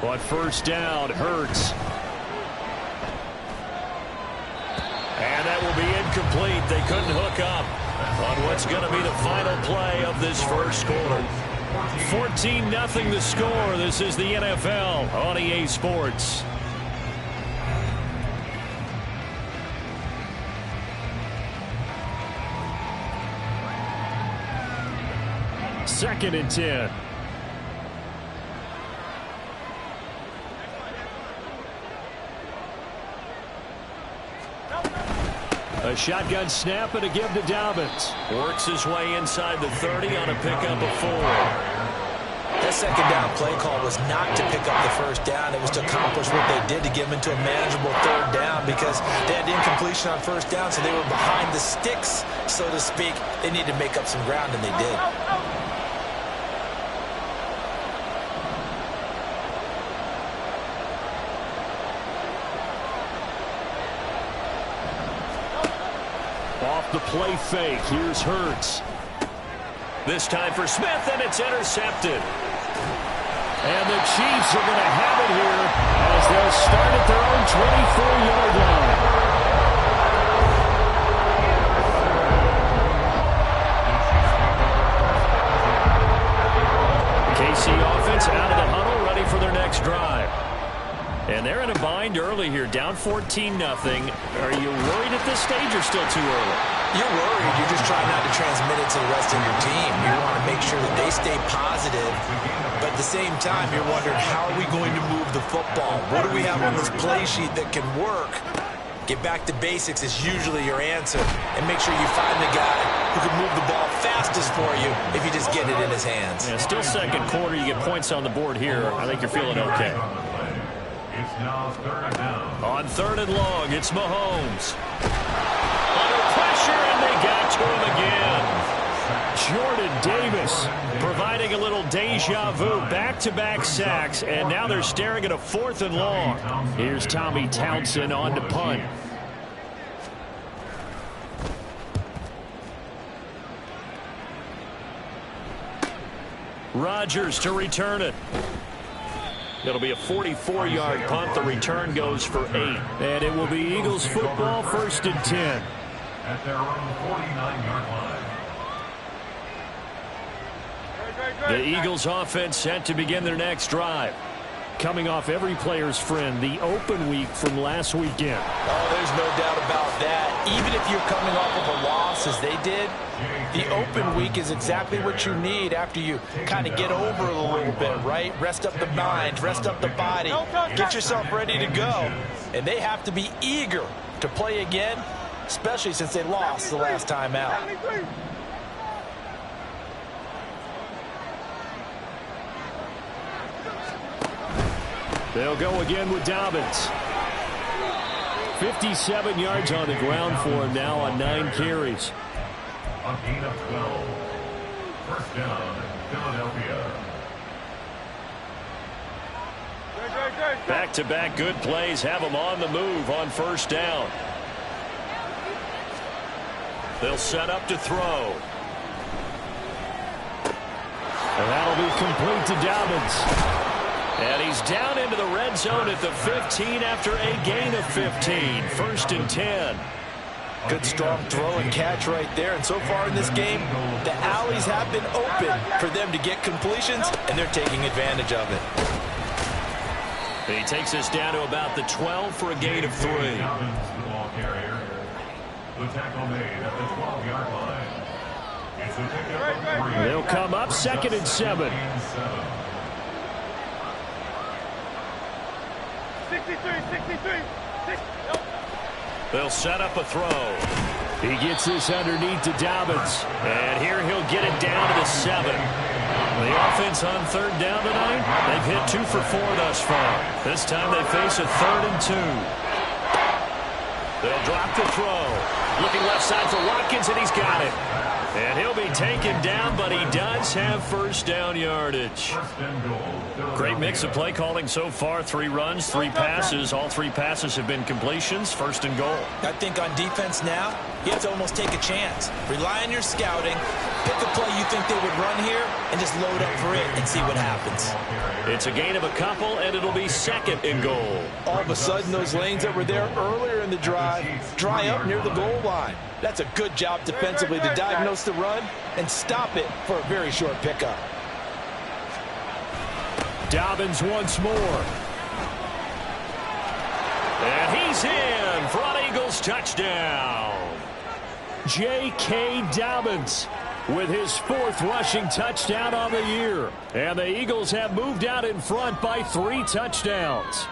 On first down, Hurts. And that will be incomplete. They couldn't hook up on what's going to be the final play of this first quarter. 14-0 the score. This is the NFL on EA Sports. Second and 10. A shotgun snap and a give to Dobbins. Works his way inside the 30 on a pickup of 4. That second down play call was not to pick up the first down. It was to accomplish what they did to get them into a manageable third down because they had incompletion on first down, so they were behind the sticks, so to speak. They needed to make up some ground, and they did. Off the play fake, here's Hurts. This time for Smith, and it's intercepted. And the Chiefs are going to have it here as they'll start at their own 24-yard line. KC offense out of the huddle, ready for their next drive. And they're in a bind early here, down 14-0. Are you worried at this stage or still too early? You're worried. You're just trying not to transmit it to the rest of your team. You want to make sure that they stay positive. But at the same time, you're wondering, how are we going to move the football? What do we have on this play sheet that can work? Get back to basics is usually your answer. And make sure you find the guy who can move the ball fastest for you if you just get it in his hands. Yeah, still second quarter. You get points on the board here. I think you're feeling okay. On third and long, it's Mahomes. Under pressure, and they got to him again. Jordan Davis providing a little deja vu, back-to-back sacks, and now they're staring at a 4th and long. Here's Tommy Townsend on to punt. Rodgers to return it. It'll be a 44-yard punt. The return goes for 8. And it will be Eagles football, 1st and 10. At their own 49-yard line. The Eagles offense set to begin their next drive. Coming off every player's friend, the open week from last weekend. Oh, there's no doubt about that. Even if you're coming off of a loss as they did, the open week is exactly what you need after you kind of get over it a little bit, right? Rest up the mind, rest up the body, get yourself ready to go. And they have to be eager to play again, especially since they lost the last time out. They'll go again with Dobbins. 57 yards on the ground for him now on 9 carries. A gain of 12. First down, Philadelphia. Back-to-back good plays have them on the move on first down. They'll set up to throw. And that'll be complete to Dobbins. And he's down into the red zone at the 15 after a gain of 15. 1st and 10. Good strong throw and catch right there. And so far in this game, the alleys have been open for them to get completions, and they're taking advantage of it. He takes us down to about the 12 for a gain of 3. Dobbins, the ball carrier. The tackle made at the 12-yard line. It's a pickup of 3. They'll come up 2nd and 7. 63. They'll set up a throw. He gets this underneath to Dobbins. And here he'll get it down to the 7. The offense on 3rd down tonight, they've hit 2 for 4 thus far. This time they face a 3rd and 2. They'll drop the throw. Looking left side for Watkins, and he's got it. And he'll be taken down, but he does have first down yardage. Great mix of play calling so far. 3 runs, 3 passes. All 3 passes have been completions. First and goal. I think on defense now, you have to almost take a chance. Rely on your scouting. Pick a play you think they would run here and just load up for it and see what happens. It's a gain of a couple, and it'll be second and goal. All of a sudden, those lanes that were there earlier in the drive dry up near the goal line. That's a good job defensively to diagnose the run and stop it for a very short pickup. Dobbins once more. And he's in for an Eagles touchdown. J.K. Dobbins with his 4th rushing touchdown on the year. And the Eagles have moved out in front by 3 touchdowns.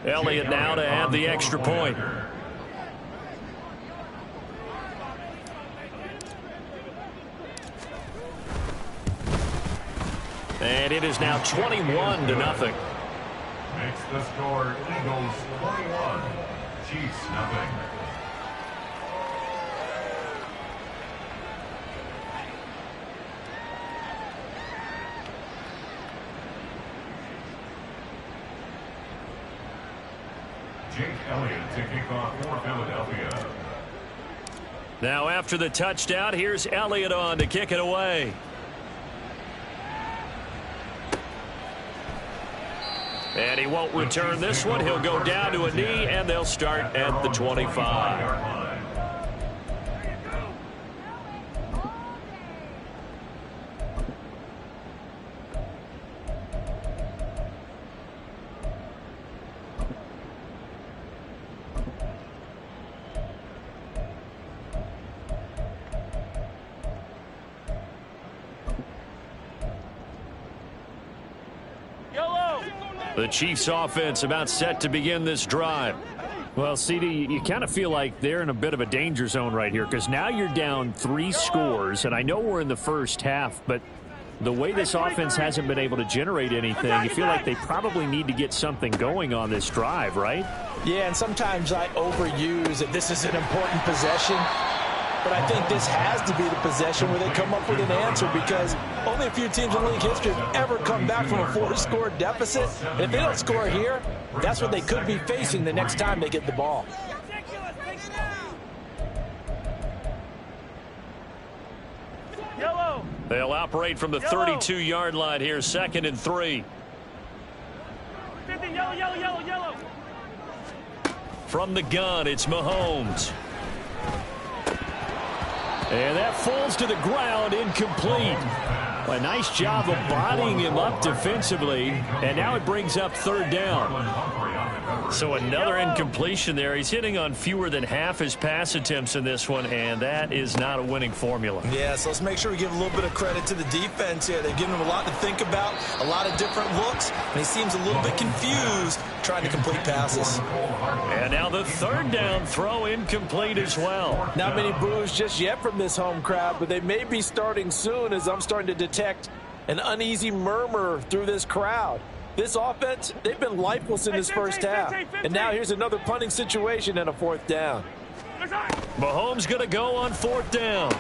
Elliott now to add the extra point. And it is now 21-0. Makes the score Eagles 21, Chiefs nothing. Jake Elliott to kick off for Philadelphia. Now after the touchdown, here's Elliott on to kick it away. And he won't return this one. He'll go down to a knee, and they'll start at the 25. The Chiefs offense about set to begin this drive. Well, CD, you kind of feel like they're in a bit of a danger zone right here because now you're down 3 scores, and I know we're in the first half, but the way this offense hasn't been able to generate anything, you feel like they probably need to get something going on this drive, right? Yeah, and sometimes I overuse that this is an important possession. But I think this has to be the possession where they come up with an answer because only a few teams in league history have ever come back from a 4-score deficit. And if they don't score here, that's what they could be facing the next time they get the ball. Yellow. They'll operate from the 32-yard line here, 2nd and 3. 50, yellow, yellow, yellow, yellow. From the gun, it's Mahomes. And that falls to the ground, incomplete. A nice job of bodying him up defensively, and now it brings up 3rd down. So another incompletion there. He's hitting on fewer than half his pass attempts in this one, and that is not a winning formula. Yeah, so let's make sure we give a little bit of credit to the defense here. They've given him a lot to think about, a lot of different looks, and he seems a little bit confused trying to complete passes. And now the 3rd down throw incomplete as well. Not many boos just yet from this home crowd, but they may be starting soon as I'm starting to detect an uneasy murmur through this crowd. This offense, they've been lifeless in this first half. And now here's another punting situation and a 4th down. Mahomes going to go on 4th down.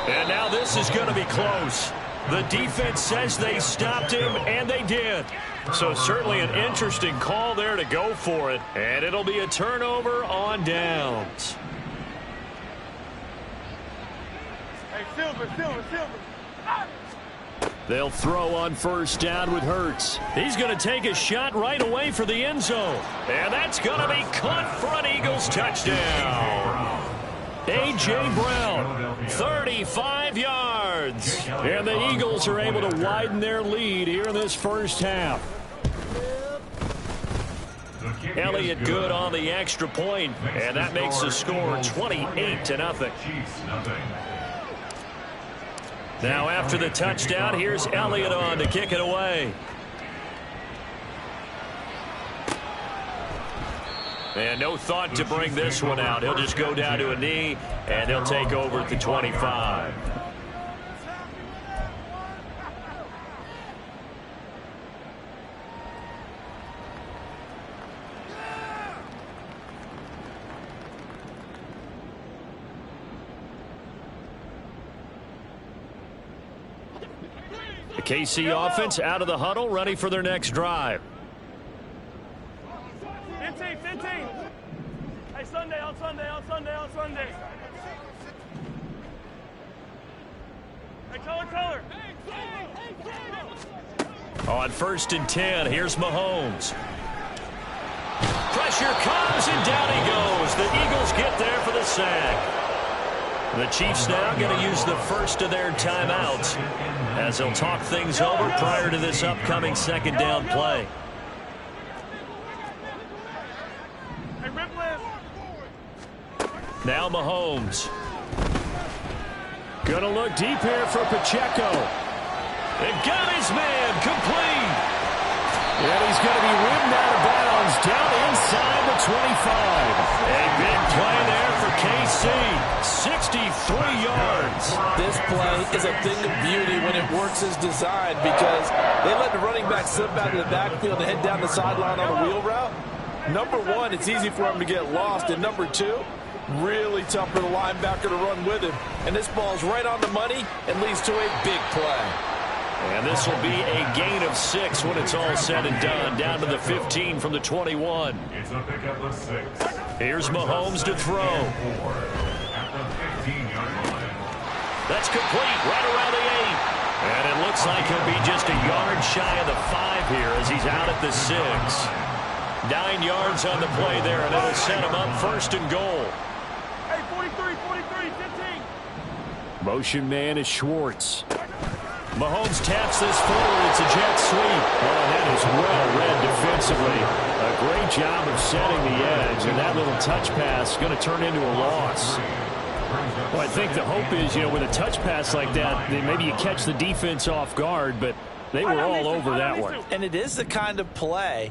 And now this is going to be close. The defense says they stopped him, and they did. So certainly an interesting call there to go for it. And it'll be a turnover on downs. Hey, silver, silver, silver. Ah! They'll throw on 1st down with Hurts. He's going to take a shot right away for the end zone. And that's going to be caught for an Eagles touchdown. A.J. Brown, 35 yards. And the Eagles are able to widen their lead here in this first half. Elliott good on the extra point, and that makes the score 28-0. Now after the touchdown, here's Elliott on to kick it away. And no thought to bring this one out. He'll just go down to a knee, and he'll take over at the 25. KC offense out of the huddle, ready for their next drive. 15. Hey, Sunday, on Sunday. Hey, color. On 1st and 10, here's Mahomes. Pressure comes, and down he goes. The Eagles get there for the sack. The Chiefs now going to use the first of their timeouts as they'll talk things over prior to this upcoming second down play. Now Mahomes. Gonna look deep here for Pacheco. They've got his man complete. And he's going to be ridden out of bounds down inside the 25. A big play there for KC. 63 yards. This play is a thing of beauty when it works as designed because they let the running back slip out of the backfield and head down the sideline on a wheel route. Number one, it's easy for him to get lost. And number two, really tough for the linebacker to run with him. And this ball's right on the money and leads to a big play. And this will be a gain of 6 when it's all said and done. Down to the 15 from the 21. It's a pickup of 6. Here's Mahomes to throw. At the 15-yard line. That's complete right around the 8. And it looks like he'll be just a yard shy of the 5 here as he's out at the 6. 9 yards on the play there, and it'll set him up 1st and goal. Hey, 43, 15. Motion man is Schwartz. Mahomes taps this forward. It's a jet sweep. Oh, that is well read defensively. A great job of setting the edge, and that little touch pass is going to turn into a loss. Well, I think the hope is, with a touch pass like that, then maybe you catch the defense off guard, but they were all over that one. And it is the kind of play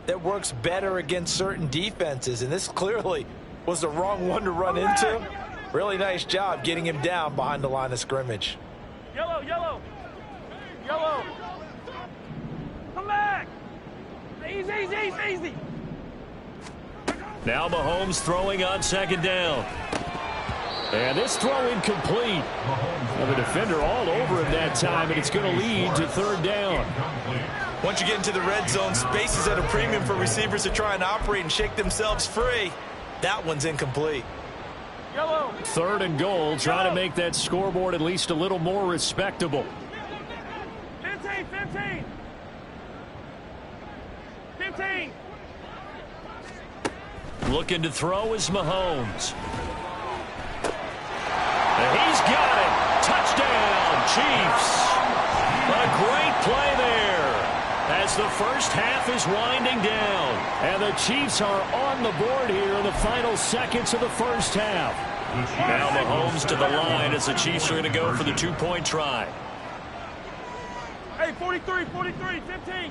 that works better against certain defenses, and this clearly was the wrong one to run into. Really nice job getting him down behind the line of scrimmage. Yellow. Come back. Easy. Now Mahomes throwing on 2nd down. And this throw incomplete. Well, the defender all over him that time, and it's going to lead to 3rd down. Once you get into the red zone, space is at a premium for receivers to try and operate and shake themselves free. That one's incomplete. 3rd and goal, trying to make that scoreboard at least a little more respectable. 15. Looking to throw is Mahomes. And he's got it. Touchdown, Chiefs. A great play there as the first half is winding down. And the Chiefs are on the board here in the final seconds of the first half. Now Mahomes to the line as the Chiefs are going to go for the 2-point try. Hey, 43, 15.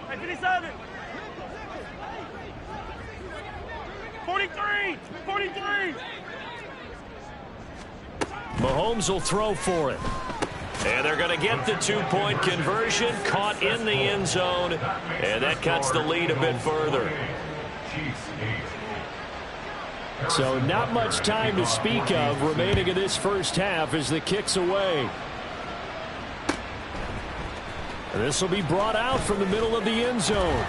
Hey, 57. 43. Mahomes will throw for it. And they're going to get the 2-point conversion, caught in the end zone, and that cuts the lead a bit further. So not much time to speak of remaining in this first half as the kick's away. And this will be brought out from the middle of the end zone.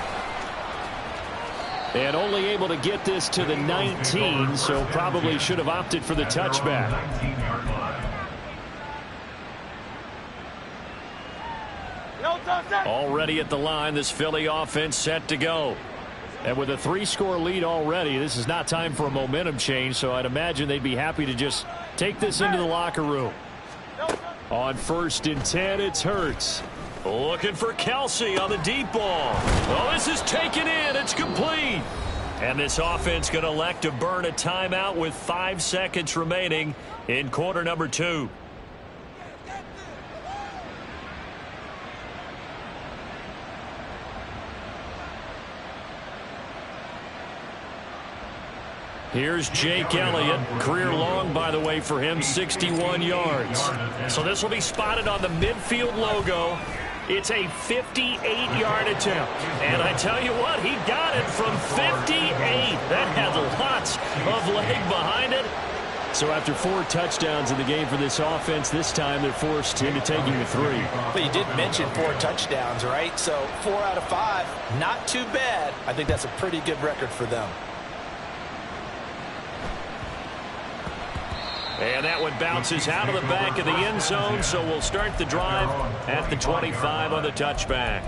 And only able to get this to the 19, so probably should have opted for the touchback. Already at the line, this Philly offense set to go. And with a 3-score lead already, this is not time for a momentum change, so I'd imagine they'd be happy to just take this into the locker room. On 1st and 10, it's Hurts. Looking for Kelsey on the deep ball. Oh, this is taken in. It's complete. And this offense going to elect to burn a timeout with 5 seconds remaining in quarter number 2. Here's Jake Elliott. Career long, by the way, for him, 61 yards. So this will be spotted on the midfield logo. It's a 58-yard attempt. And I tell you what, he got it from 58. That had lots of leg behind it. So after 4 touchdowns in the game for this offense, this time they're forced into taking the 3. But you did mention 4 touchdowns, right? So 4 out of 5, not too bad. I think that's a pretty good record for them. And that one bounces out of the back of the end zone, so we'll start the drive at the 25 on the touchback.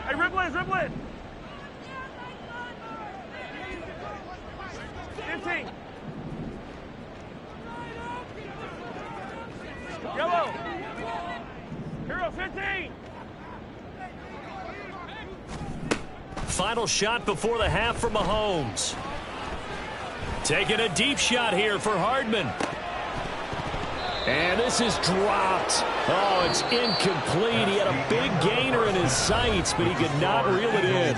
Hey, dribble it. 15. Yellow. Hero 15. Final shot before the half for Mahomes. Taking a deep shot here for Hardman. And this is dropped. Oh, it's incomplete. He had a big gainer in his sights, but he could not reel it in.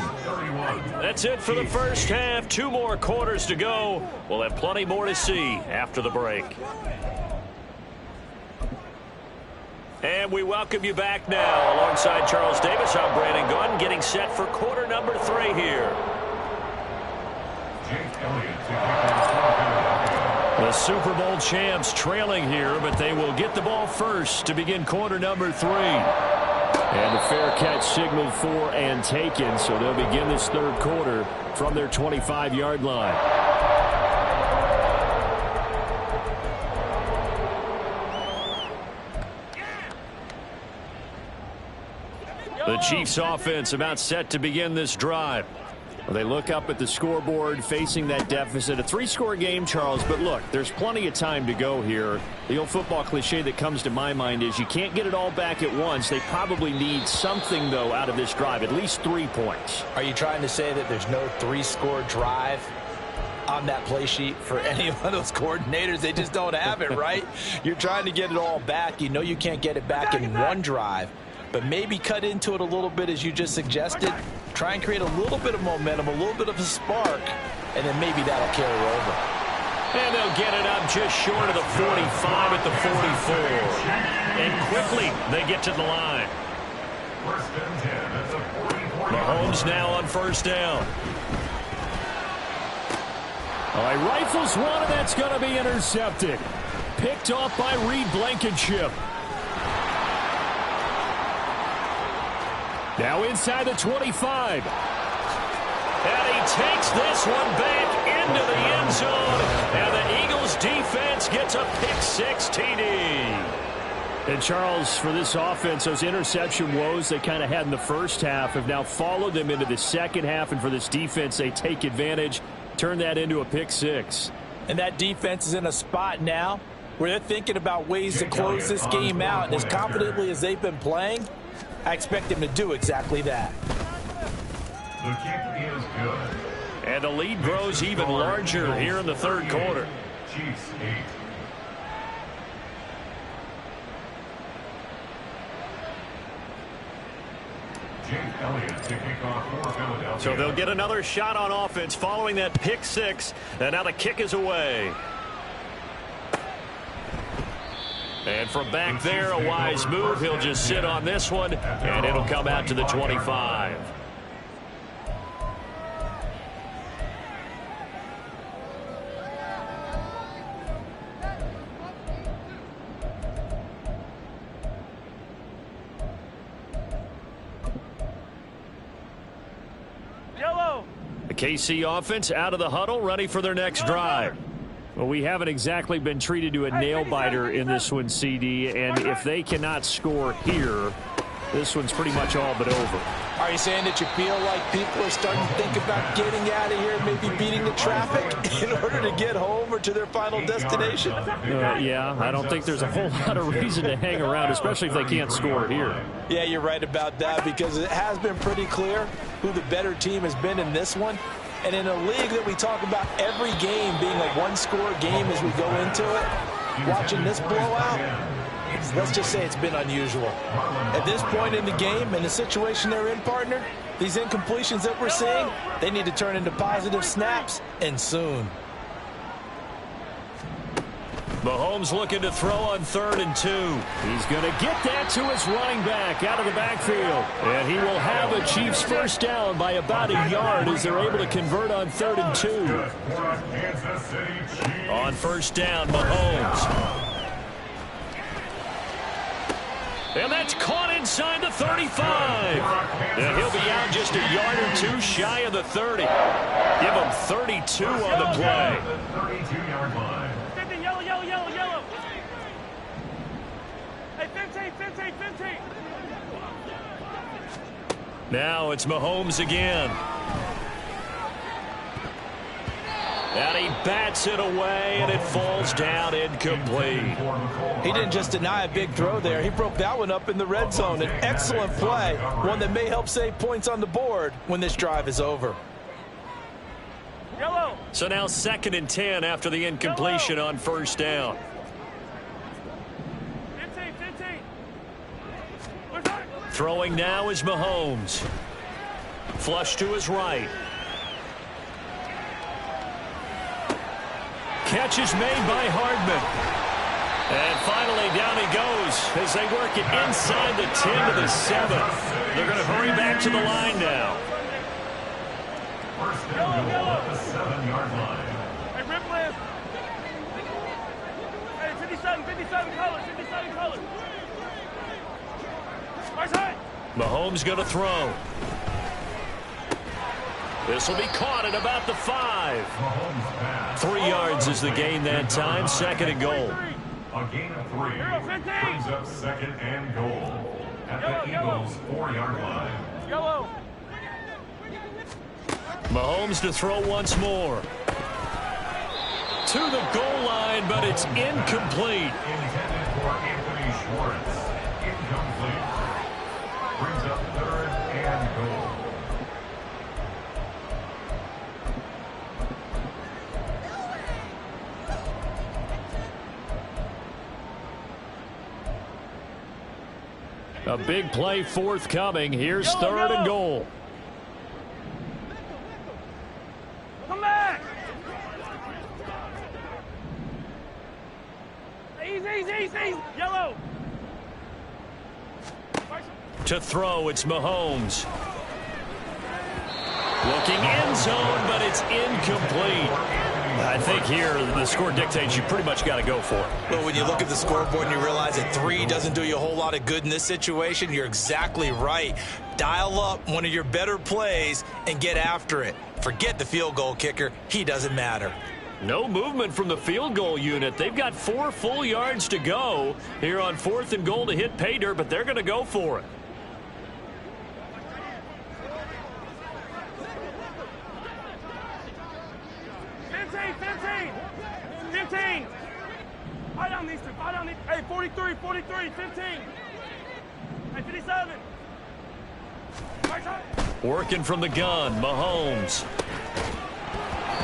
That's it for the first half. 2 more quarters to go. We'll have plenty more to see after the break. And we welcome you back now. Alongside Charles Davis, I'm Brandon Gunn, getting set for quarter number 3 here. The Super Bowl champs trailing here, but they will get the ball first to begin quarter number 3. And the fair catch signaled for and taken, so they'll begin this third quarter from their 25-yard line. The Chiefs offense about set to begin this drive. Well, they look up at the scoreboard facing that deficit. A 3-score game, Charles, but look, there's plenty of time to go here. The old football cliche that comes to my mind is you can't get it all back at once. They probably need something, though, out of this drive, at least 3 points. Are you trying to say that there's no 3-score drive on that play sheet for any one of those coordinators? They just don't have it, right? You're trying to get it all back. You know you can't get it back in one drive. But maybe cut into it a little bit, as you just suggested. Try and create a little bit of momentum, a little bit of a spark, and then maybe that'll carry over. And they'll get it up just short of the 45 at the 44. And quickly, they get to the line. Mahomes now on first down. All right, rifles one, and that's going to be intercepted. Picked off by Reed Blankenship. Now inside the 25. And he takes this one back into the end zone. And the Eagles defense gets a pick-6 TD. And Charles, for this offense, those interception woes they kind of had in the first half have now followed them into the second half. And for this defense, they take advantage, turn that into a pick-6. And that defense is in a spot now where they're thinking about ways to close this game out. And as confidently as they've been playing, I expect them to do exactly that. The kick is good. And the lead grows even larger here in the third quarter. Chiefs 8. Jake Elliott to kick off for Philadelphia. So they'll get another shot on offense following that pick-6. And now the kick is away. And from back there, a wise move. He'll just sit on this one, and it'll come out to the 25. Yellow. The KC offense out of the huddle, ready for their next drive. Well, we haven't exactly been treated to a nail-biter in this one, CD, and if they cannot score here, this one's pretty much all but over. Are you saying that you feel like people are starting to think about getting out of here, maybe beating the traffic in order to get home or to their final destination? Yeah, I don't think there's a whole lot of reason to hang around, especially if they can't score here. Yeah, you're right about that, because it has been pretty clear who the better team has been in this one. And in a league that we talk about every game being a one-score game as we go into it, watching this blowout, let's just say it's been unusual. At this point in the game, and the situation they're in, partner, these incompletions that we're seeing, they need to turn into positive snaps, and soon. Mahomes looking to throw on 3rd and 2. He's going to get that to his running back out of the backfield. And he will have a Chiefs first down by about a yard as they're able to convert on 3rd and 2. On first down, Mahomes. And that's caught inside the 35. And he'll be out just a yard or two shy of the 30. Give him 32 on the play. 32-yard line. 50, yellow, yellow, yellow, yellow. Hey, 15, 15, 15. Now it's Mahomes again. And he bats it away, and it falls down incomplete. He didn't just deny a big throw there. He broke that one up in the red zone. An excellent play, one that may help save points on the board when this drive is over. Yellow. So now 2nd and 10 after the incompletion on first down. 15, 15. Where's that? Throwing now is Mahomes. Flush to his right. Catch is made by Hardman. And finally down he goes as they work it inside the 10 to the 7. They're going to hurry back to the line now. First down goal at the 7-yard line. Hey, rip left. Hey, 57, 57 colors, 57 colors. Right side. Mahomes going to throw. This will be caught at about the 5. 3 yards is the gain that time. 2nd and goal. A gain of 3 brings up 2nd and goal at the Eagles' 4-yard line. Yellow. Mahomes to throw once more. To the goal line, but it's incomplete. Intended for Anthony Schwartz. Incomplete. Brings up 3rd and goal. A big play forthcoming. Here's 3rd and goal. Come back. Easy, easy, easy. Yellow. To throw, it's Mahomes. Looking end zone, but it's incomplete. I think here the score dictates you pretty much got to go for it. Well, when you look at the scoreboard and you realize that 3 doesn't do you a whole lot of good in this situation, you're exactly right. Dial up one of your better plays and get after it. Forget the field goal kicker. He doesn't matter. No movement from the field goal unit. They've got 4 full yards to go here on 4th and goal to hit pay dirt, but they're going to go for it. Hey, 43, 43, 15. Hey, 57. Right side. Working from the gun, Mahomes.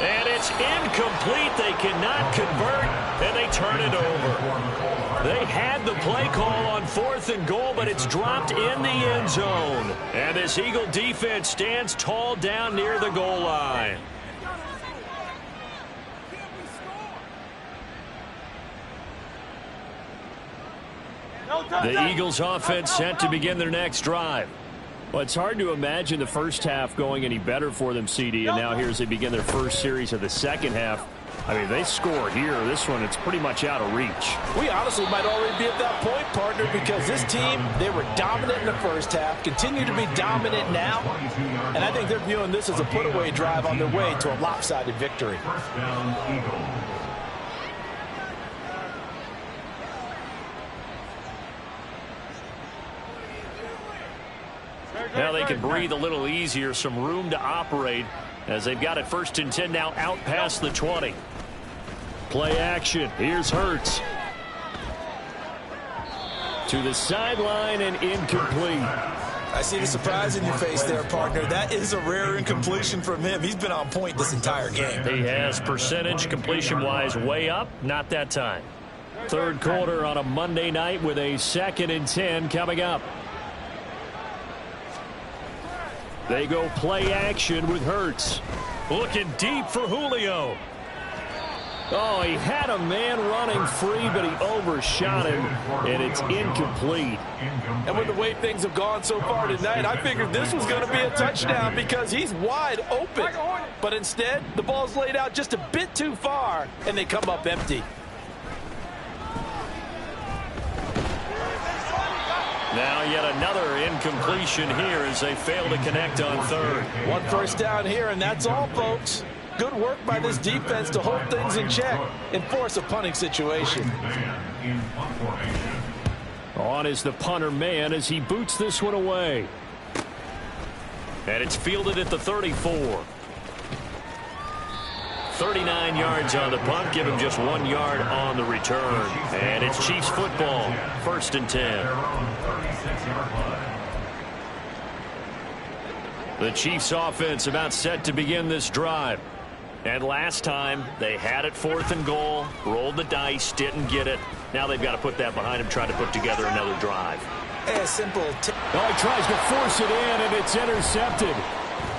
And it's incomplete. They cannot convert, and they turn it over. They had the play call on 4th and goal, but it's dropped in the end zone. And this Eagle defense stands tall down near the goal line. The Eagles offense set to begin their next drive. Well, it's hard to imagine the first half going any better for them, CD, and now here as they begin their first series of the second half. I mean, they score here. This one, it's pretty much out of reach. We honestly might already be at that point, partner, because this team, they were dominant in the first half, continue to be dominant now, and I think they're viewing this as a put-away drive on their way to a lopsided victory. First down, Eagles. Now they can breathe a little easier, some room to operate as they've got it 1st and 10 now out past the 20. Play action. Here's Hurts. To the sideline and incomplete. I see the surprise in your face there, partner. That is a rare incompletion from him. He's been on point this entire game. He has percentage completion-wise way up. Not that time. 3rd quarter on a Monday night with a 2nd and 10 coming up. They go play action with Hurts. Looking deep for Julio. Oh, he had a man running free, but he overshot him, and it's incomplete. And with the way things have gone so far tonight, I figured this was going to be a touchdown because he's wide open. But instead, the ball's laid out just a bit too far, and they come up empty. Now yet another incompletion here as they fail to connect on third. One first down here, and that's all, folks. Good work by this defense to hold things in check and force a punting situation. On is the punter man as he boots this one away. And it's fielded at the 34. 39 yards on the punt, give him just 1 yard on the return. And it's Chiefs football, 1st and 10. The Chiefs offense about set to begin this drive. And last time, they had it 4th and goal, rolled the dice, didn't get it. Now they've got to put that behind them, try to put together another drive. Hey, a simple he tries to force it in, and it's intercepted.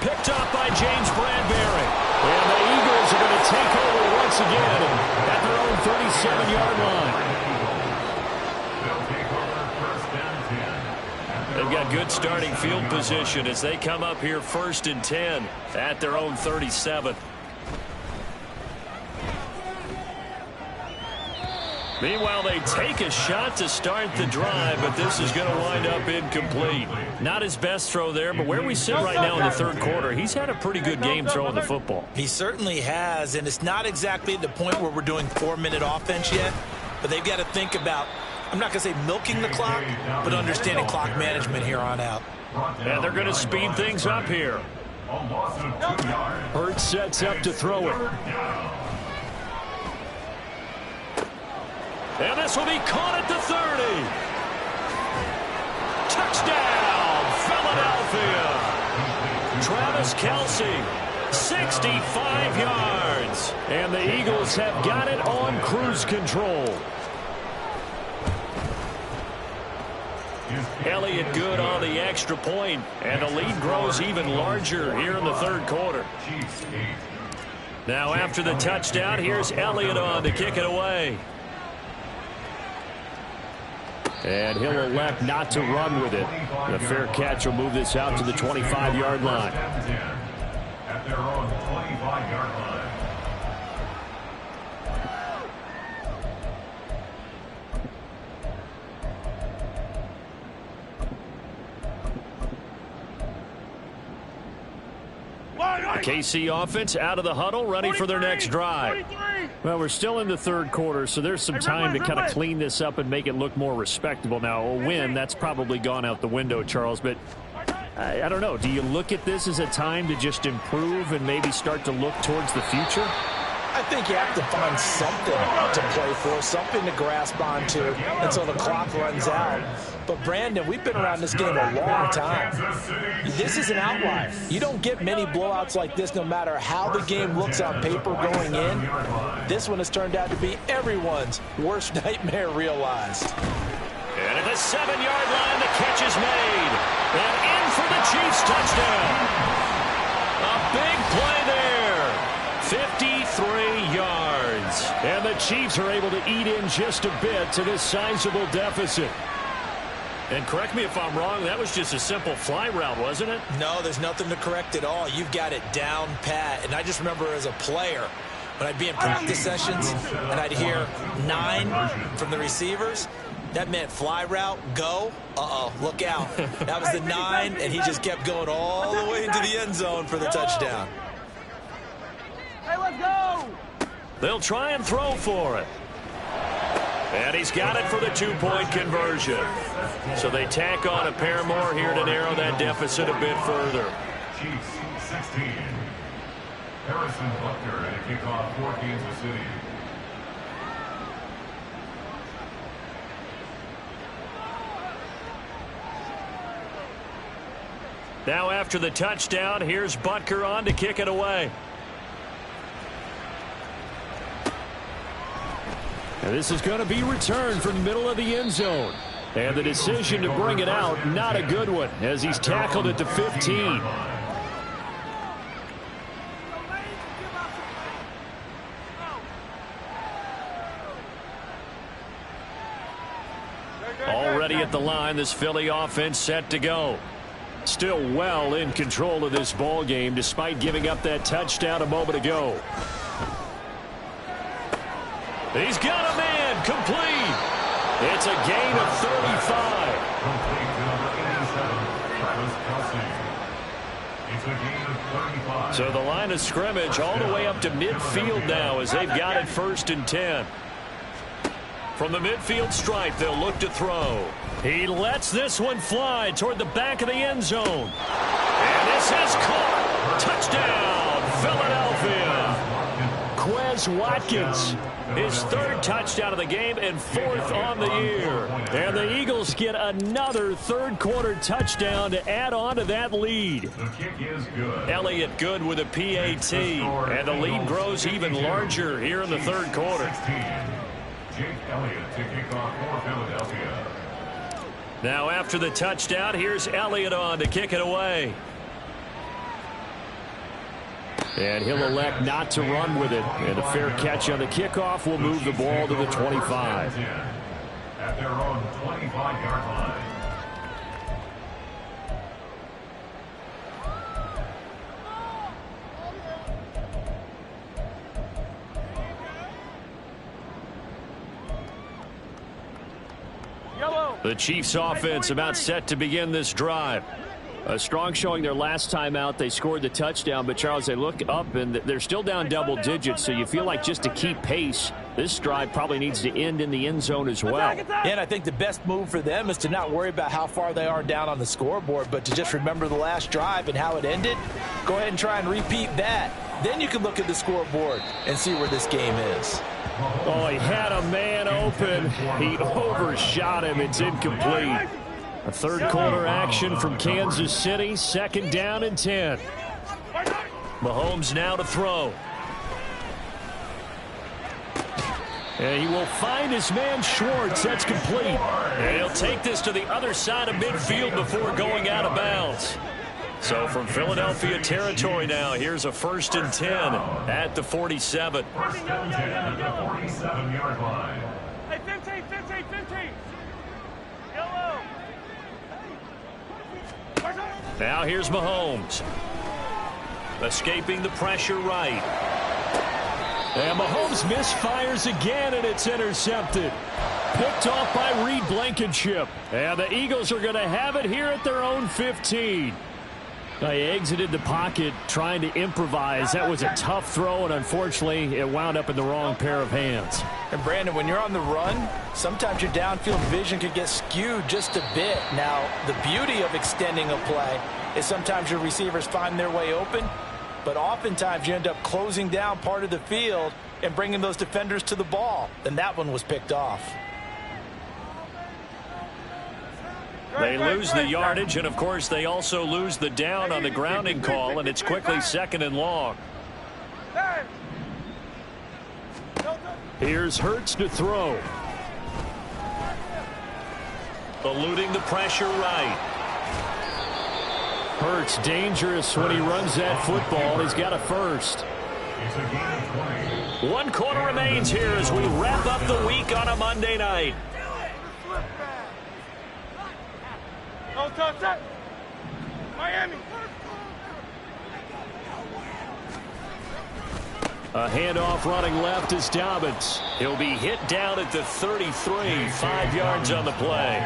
Picked up by James Bradbury. And the Eagles are going to take over once again at their own 37-yard line. They've got good starting field position as they come up here 1st and 10 at their own 37. Meanwhile, they take a shot to start the drive, but this is going to wind up incomplete. Not his best throw there, but where we sit right now in the 3rd quarter, he's had a pretty good game throwing the football. He certainly has, and it's not exactly at the point where we're doing 4-minute offense yet, but they've got to think about, I'm not going to say milking the clock, but understanding clock management here on out. And they're going to speed things up here. Hurts sets up to throw it. And this will be caught at the 30. Touchdown, Philadelphia. Travis Kelce, 65 yards. And the Eagles have got it on cruise control. Elliott good on the extra point, and the lead grows even larger here in the 3rd quarter. Now after the touchdown, here's Elliott on to kick it away. And he'll elect not to run with it. The fair catch will move this out to the 25-yard line. At their own 25-yard line. KC offense out of the huddle, ready for their next drive. Well, we're still in the 3rd quarter, so there's some time to kind of clean this up and make it look more respectable. Now, a win, that's probably gone out the window, Charles, but I don't know. Do you look at this as a time to just improve and maybe start to look towards the future? I think you have to find something to play for, something to grasp onto until the clock runs out. But, Brandon, we've been around this game a long time. This is an outlier. You don't get many blowouts like this no matter how the game looks on paper going in. This one has turned out to be everyone's worst nightmare realized. And at the 7-yard line, the catch is made. And in for the Chiefs touchdown. A big play there. 53 yards. And the Chiefs are able to eat in just a bit to this sizable deficit. And correct me if I'm wrong, that was just a simple fly route, wasn't it? No, there's nothing to correct at all. You've got it down pat. And I just remember as a player, when I'd be in practice sessions and I'd hear 9 from the receivers, that meant fly route, go. Uh-oh, look out. That was the 9, and he just kept going all the way into the end zone for the touchdown. Hey, let's go! They'll try and throw for it. And he's got it for the 2-point conversion. So they tack on a pair more here to narrow that deficit a bit further. Chiefs 16. Harrison Butker and a kickoff for Kansas City. Now after the touchdown, here's Butker on to kick it away. And this is going to be returned from the middle of the end zone. And the decision to bring it out, not a good one, as he's tackled at the 15. ready at the line. This Philly offense set to go. Still well in control of this ball game despite giving up that touchdown a moment ago. He's got a man complete. It's a gain of 35. Complete to number 87, Travis Kelce. It's a gain of 35. So the line of scrimmage all the way up to midfield now as they've got it 1st and 10. From the midfield stripe, they'll look to throw. He lets this one fly toward the back of the end zone. And this is caught. Touchdown, Philadelphia. Quez Watkins, his 3rd touchdown of the game and 4th on the year. And the Eagles get another 3rd quarter touchdown to add on to that lead. The kick is good. Elliott good with a PAT. And the lead grows even larger here in the 3rd quarter. 16. Jake Elliott to kick off for Philadelphia. Now after the touchdown, here's Elliott on to kick it away. And he'll elect not to run with it. And a fair catch on the kickoff will move the ball to the 25. At their own 25-yard line. The Chiefs offense about set to begin this drive. A strong showing their last time out. They scored the touchdown, but Charles, they look up and they're still down double digits, so you feel like just to keep pace, this drive probably needs to end in the end zone as well. And I think the best move for them is to not worry about how far they are down on the scoreboard, but to just remember the last drive and how it ended. Go ahead and try and repeat that. Then you can look at the scoreboard and see where this game is. Oh, he had a man open. He overshot him. It's incomplete. A 3rd quarter action from Kansas City. 2nd down and 10. Mahomes now to throw. And he will find his man Schwartz. That's complete. And he'll take this to the other side of midfield before going out of bounds. So from Philadelphia territory now, here's a 1st and 10 at the 47. 1st and 10 at the 47-yard line. Hey, 15, 15, 15. Yellow. Now here's Mahomes. Escaping the pressure right. And Mahomes misfires again, and it's intercepted. Picked off by Reed Blankenship. And the Eagles are going to have it here at their own 15. They exited the pocket trying to improvise. That was a tough throw, and unfortunately, it wound up in the wrong pair of hands. And Brandon, when you're on the run, sometimes your downfield vision could get skewed just a bit. Now, the beauty of extending a play is sometimes your receivers find their way open, but oftentimes you end up closing down part of the field and bringing those defenders to the ball. And that one was picked off. They lose the yardage, and of course they also lose the down on the grounding call, and it's quickly 2nd and long. Here's Hurts to throw. Eluding the pressure right. Hurts dangerous when he runs that football. He's got a 1st. It's a gain of 20. 1 quarter remains here as we wrap up the week on a Monday night. Oh, touch. Miami. A handoff running left is Dobbins. He'll be hit down at the 33, 5 yards on the play.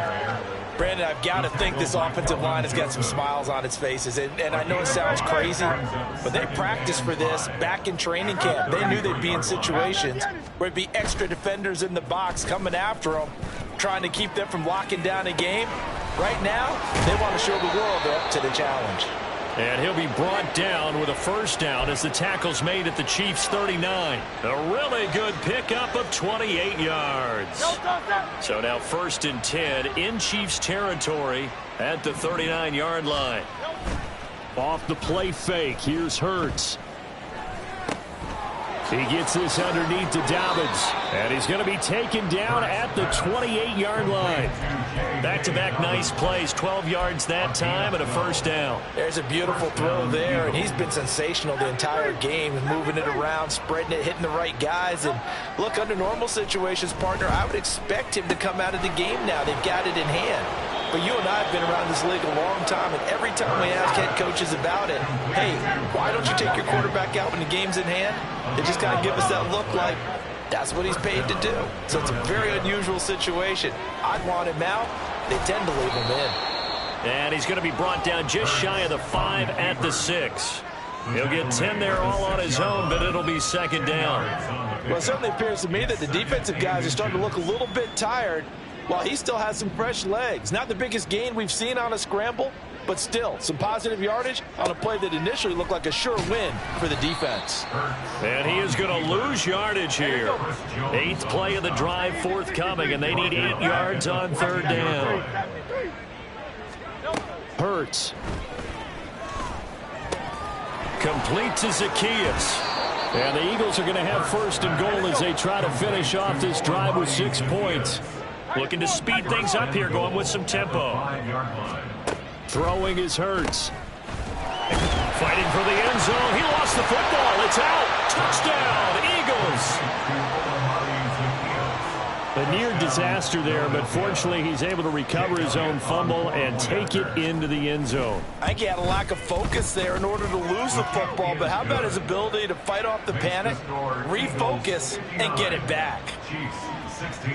Brandon, I've got to think this offensive line has got some smiles on its faces. And I know it sounds crazy, but they practiced for this back in training camp. They knew they'd be in situations where it'd be extra defenders in the box coming after them, trying to keep them from locking down a game. Right now, they want to show the world they're up to the challenge. And he'll be brought down with a 1st down as the tackle's made at the Chiefs' 39. A really good pickup of 28 yards. So now 1st and 10 in Chiefs territory at the 39-yard line. Off the play fake, here's Hurts. He gets this underneath to Dobbins, and he's going to be taken down at the 28-yard line. That back-to-back nice plays. 12 yards that time and a first down. There's a beautiful throw there, and he's been sensational the entire game, moving it around, spreading it, hitting the right guys. And look, under normal situations, partner, I would expect him to come out of the game now. They've got it in hand. But you and I have been around this league a long time, and every time we ask head coaches about it, hey, why don't you take your quarterback out when the game's in hand? They just kind of give us that look like that's what he's paid to do. So it's a very unusual situation. I'd want him out. They tend to leave him in. And he's going to be brought down just shy of the 5 at the 6. He'll get 10 there all on his own, but it'll be second down. Well, it certainly appears to me that the defensive guys are starting to look a little bit tired while he still has some fresh legs. Not the biggest gain we've seen on a scramble, but still some positive yardage on a play that initially looked like a sure win for the defense. And he is going to lose yardage here. 8th play of the drive forthcoming, and they need 8 yards on third down. Hurts. Complete to Zacchaeus. And the Eagles are going to have first and goal as they try to finish off this drive with 6 points. Looking to speed things up here, going with some tempo. Throwing is Hurts. Fighting for the end zone. He lost the football. It's out. Touchdown, Eagles. A near disaster there, but fortunately he's able to recover his own fumble and take it into the end zone. I think he had a lack of focus there in order to lose the football, but how about his ability to fight off the panic, refocus, and get it back? Chiefs 16.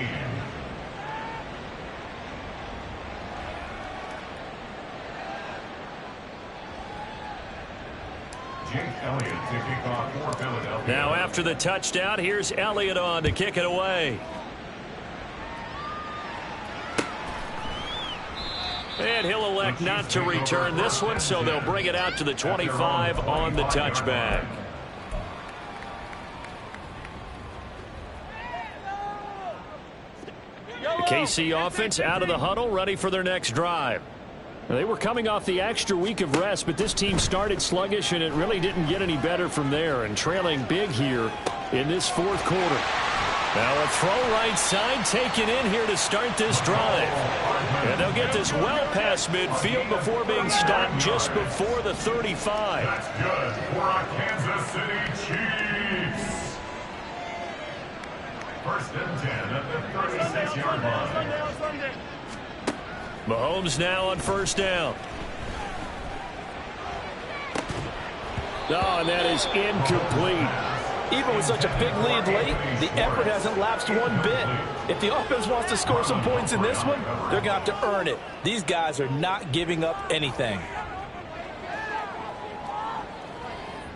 Now after the touchdown, here's Elliott on to kick it away. And he'll elect not to return this one, so they'll bring it out to the 25 on the touchback. The KC offense out of the huddle, ready for their next drive. They were coming off the extra week of rest, but this team started sluggish, and it really didn't get any better from there, and trailing big here in this fourth quarter. Now a throw right side taken in here to start this drive. And they'll get this well past midfield before being stopped just before the 35. That's good for our Kansas City Chiefs. First and 10 at the 36-yard line. Mahomes now on first down. Oh, and that is incomplete. Even with such a big lead late, the effort hasn't lapsed one bit. If the offense wants to score some points in this one, they're going to have to earn it. These guys are not giving up anything.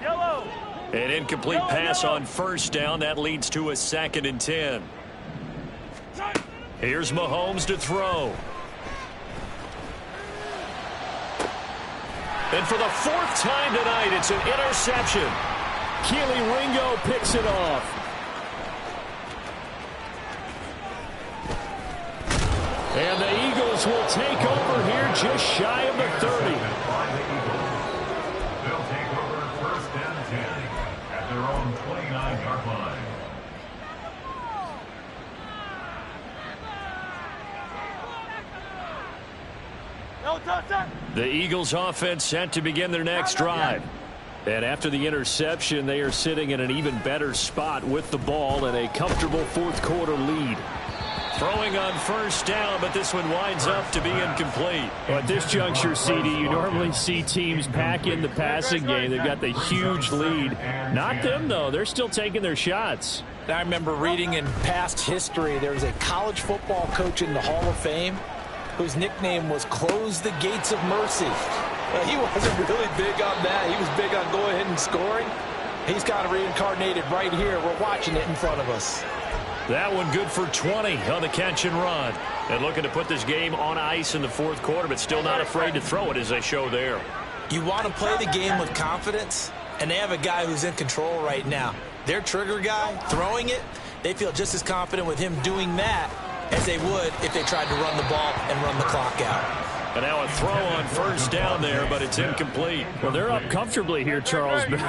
An incomplete pass on first down. That leads to a 2nd and 10. Here's Mahomes to throw. And for the 4th time tonight, it's an interception. Keely Ringo picks it off. And the Eagles will take over here just shy of the 30. They'll take over first and 10 at their own 29-yard line. The Eagles offense set to begin their next drive. And after the interception, they are sitting in an even better spot with the ball and a comfortable fourth quarter lead. Throwing on first down, but this one winds up to be incomplete. Well, at this juncture, CD, you normally see teams pack in the passing game. They've got the huge lead. Not them, though. They're still taking their shots. I remember reading in past history, there was a college football coach in the Hall of Fame whose nickname was Close the Gates of Mercy. He wasn't really big on that. He was big on going ahead and scoring. He's kind of reincarnated right here. We're watching it in front of us. That one good for 20 on the catch and run. And looking to put this game on ice in the fourth quarter, but still not afraid to throw it as they show there. You want to play the game with confidence, and they have a guy who's in control right now. Their trigger guy, throwing it, they feel just as confident with him doing that as they would if they tried to run the ball and run the clock out. And now a throw on first down there, but it's incomplete. Well, they're up comfortably here, Charles, but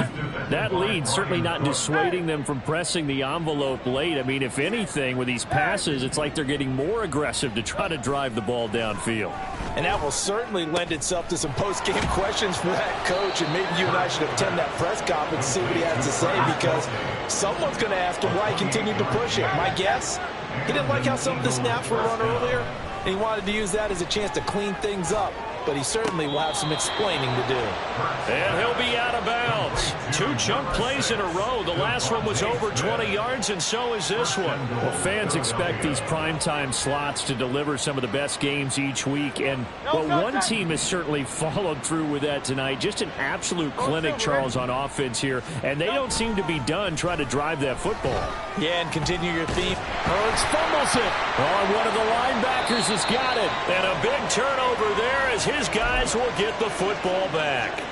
that lead certainly not dissuading them from pressing the envelope late. I mean, if anything, with these passes, it's like they're getting more aggressive to try to drive the ball downfield. And that will certainly lend itself to some post-game questions for that coach, and maybe you and I should attend that press conference and see what he has to say, because someone's going to ask him why he continued to push it. My guess, he didn't like how some of the snaps were run earlier, and he wanted to use that as a chance to clean things up. But he certainly will have some explaining to do. And he'll be out of bounds. 2 chunk plays in a row. The last one was over 20 yards, and so is this one. Well, fans expect these primetime slots to deliver some of the best games each week. And one team has certainly followed through with that tonight. Just an absolute clinic, Charles, on offense here. And they don't seem to be done trying to drive that football. Yeah, and continue your theme. Hurts fumbles it. Oh, one of the linebackers has got it. And a big turnover there as his guys will get the football back.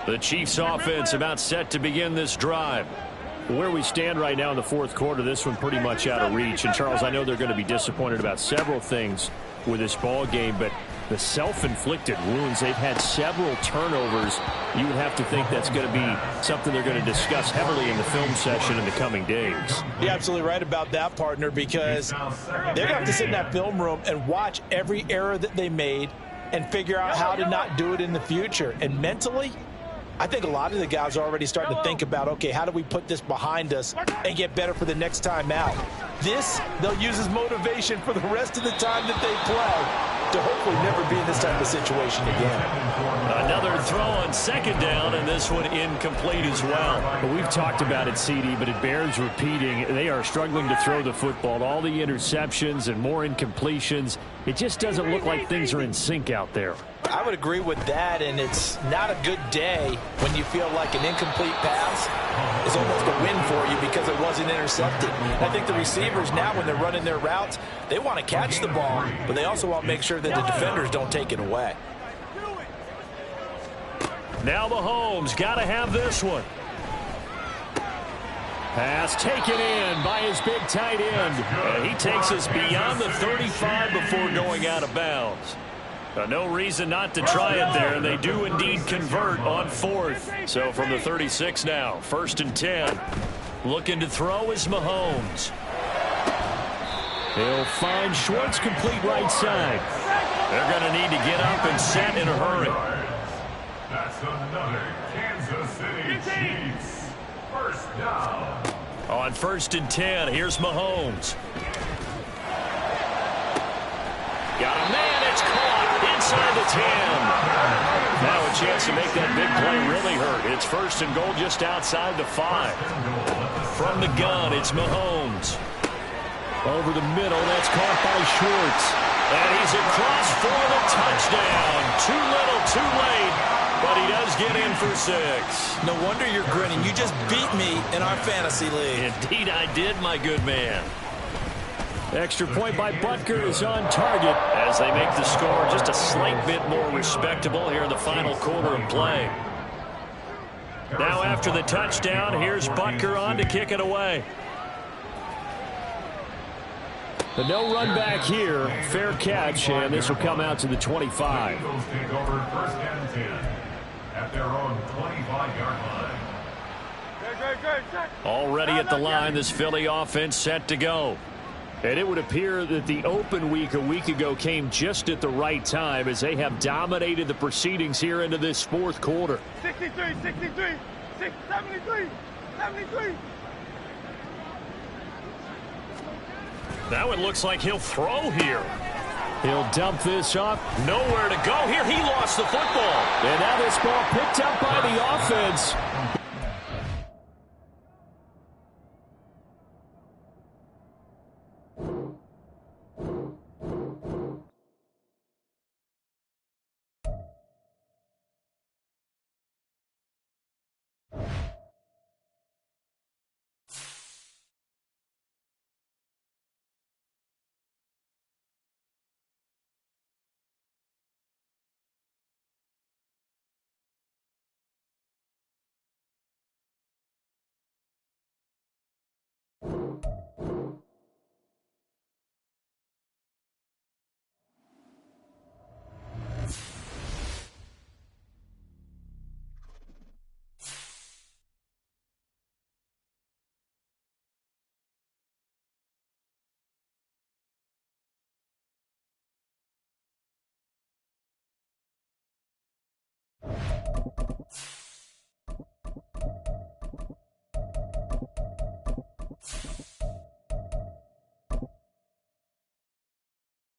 The Chiefs offense about set to begin this drive. Where we stand right now in the fourth quarter, this one pretty much out of reach. And, Charles, I know they're going to be disappointed about several things with this ball game, but the self-inflicted wounds, they've had several turnovers. You would have to think that's going to be something they're going to discuss heavily in the film session in the coming days. You're absolutely right about that, partner, because they're going to have to sit in that film room and watch every error that they made and figure out how to not do it in the future. And mentally, I think a lot of the guys are already starting to think about, okay, how do we put this behind us and get better for the next time out? This, they'll use as motivation for the rest of the time that they play to hopefully never be in this type of situation again. Another throw on second down, and this one incomplete as well. Well, we've talked about it, CD, but it bears repeating. They are struggling to throw the football. All the interceptions and more incompletions. It just doesn't look like things are in sync out there. I would agree with that, and it's not a good day when you feel like an incomplete pass is almost a win for you because it wasn't intercepted. I think the receivers now, when they're running their routes, they want to catch the ball, but they also want to make sure that the defenders don't take it away. Now Mahomes got to have this one. Pass taken in by his big tight end. And he takes us beyond the 35 before going out of bounds. No reason not to try it there, and they do indeed convert on fourth. So from the 36 now, 1st and 10. Looking to throw is Mahomes. He'll find Schwartz complete right side. They're going to need to get up and set in a hurry. That's another Kansas City Chiefs. First down. On 1st and 10, here's Mahomes. Got a man, it's caught inside the 10. Now a chance to make that big play really hurt. It's 1st and goal just outside the 5. From the gun, it's Mahomes. Over the middle, that's caught by Schwartz. And he's across for the touchdown. Too little, too late, but he does get in for 6. No wonder you're grinning. You just beat me in our fantasy league. Indeed I did, my good man. Extra point by Butker is on target as they make the score just a slight bit more respectable here in the final quarter of play. Now after the touchdown, here's Butker on to kick it away. The no run back here, fair catch, and this will come out to the 25. Eagles take over 1st and 10 at their own 25-yard line. Already at the line, this Philly offense set to go. And it would appear that the open week a week ago came just at the right time as they have dominated the proceedings here into this fourth quarter. 63, 73, 73, 73. Now it looks like he'll throw here. He'll dump this off. Nowhere to go here. He lost the football. And now this ball picked up by the offense. You